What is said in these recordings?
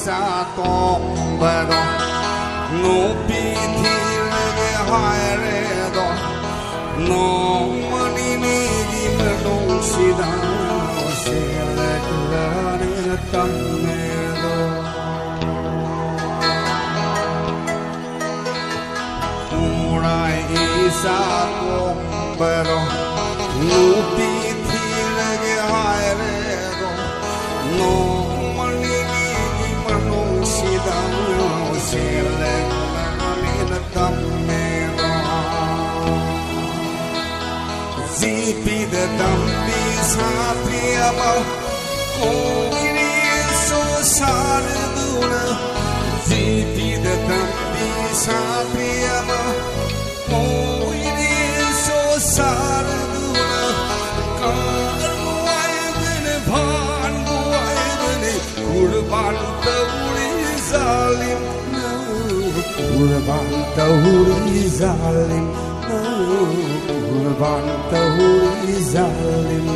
sa tong bado no pi thi le hai re do no mani ni di ma no si da se le la ne tam ne do urai sa tong bado no pi thi le hai re do no mani ni di ma no si da se le la ne tam ne do zipi de dambi sa priama koi so sar duna zipi de dambi sa priama koi so sar duna kan wai ne bhan wai ne kurban tauri zalim kurban tauri zalim kurban tauri zalim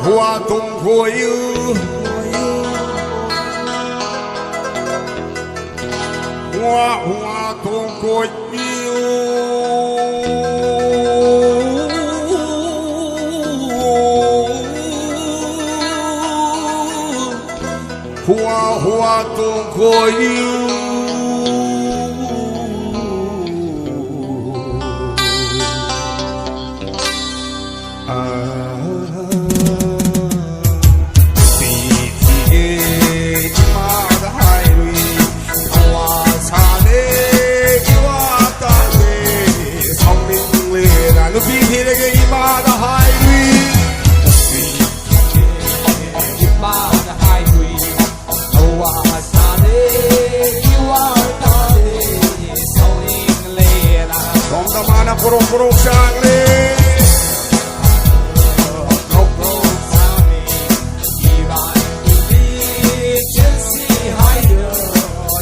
hoa tung khôi hoa tung khôi hoa tung khôi Purong sangli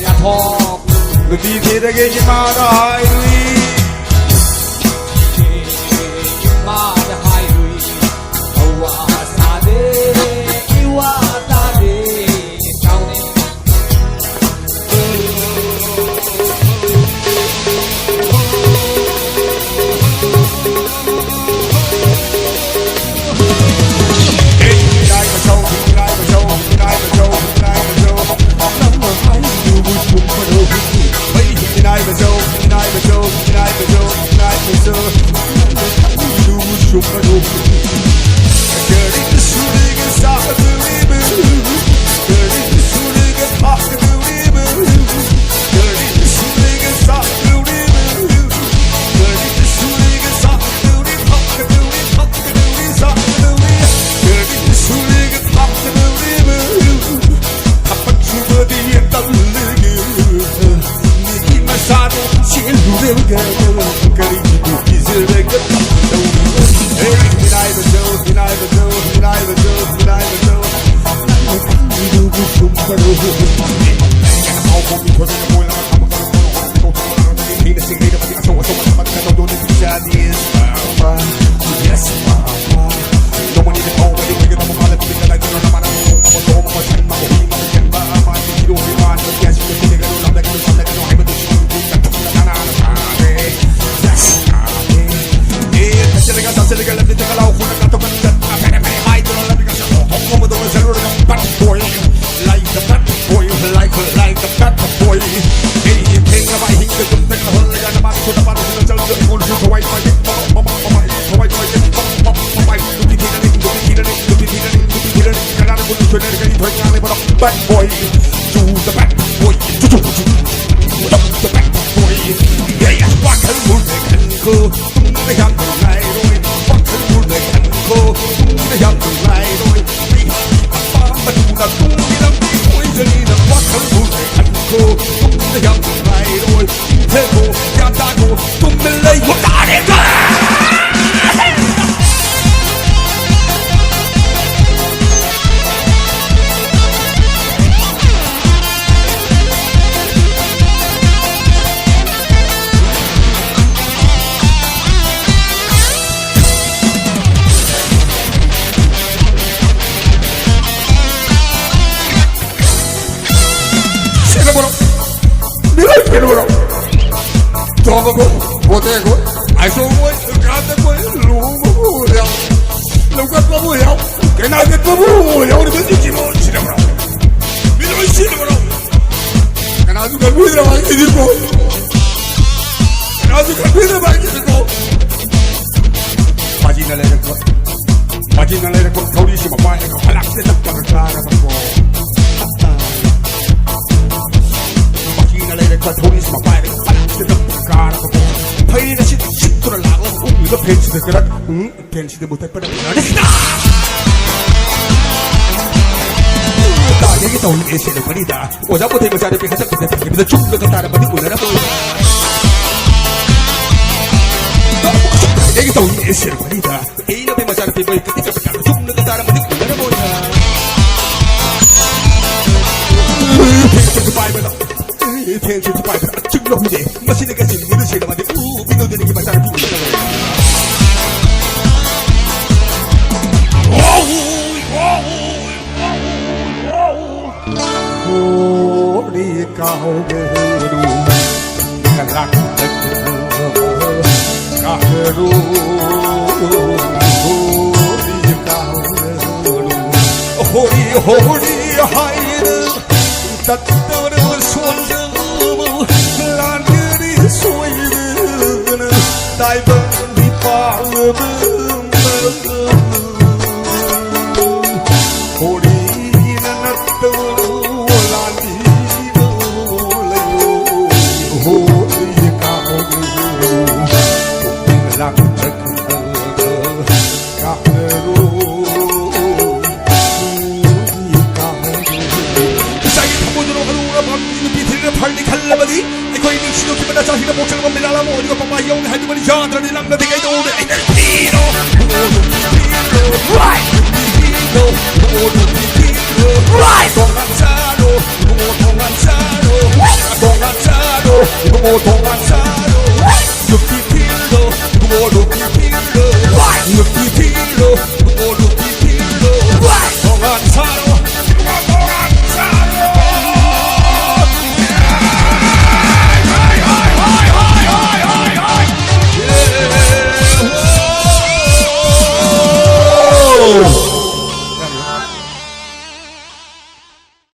ya thok người đi thế đây cái mà đại lui mà đại lui wa sa de wa ta de sao đi bad boy, to the bad boy, to the bad boy. Yeah, what can you do? They have to lie, what can you do? They have to lie, but you not do it. What can you do? They have to lie, Tego, Yatago, Tumele, what are they? 个过，我这过，爱说我干的过，路不了，路干不了，给那个不了，你们自己摸起来不了，你们信不了，给那个不了，你们过，给那个不了，你们过，把进来的过，把进来的过，头里什么玩意儿，快来这当个啥个过。头里什么摆的，把这个嘎了个波，配的是多的浪了，你个骗子的个人，骗子的不太不能拿的是哪？大爷给抖音也写的不离的，我家不对我家的别看这别的，你们的中国跟大的不离不来的不。大爷给抖音也写的不离的，哎那边我家的别不跟这个家的中国跟大的不离不来的不。骗子摆的。天生就摆的真容易，我现在开始你的写的嘛的，别都对你把啥人比的了。我的高个路，看那个路，我的高个路，火的海的，达达的说着。水的呢，带奔的把了奔，火里那那的路拉的路来哟，火里高的路，火里浪的高的路，火里高的路。再一趟我就弄个路了，把你的鼻涕的盆你看了吗你？你是都听不到消息的，我真的没拉拉我，你个爸爸有你还对我的家，但你啷个听得懂的？哎，那皮肉，right，东南沙罗，东南沙罗，东南沙罗，东南沙罗，有皮肉，我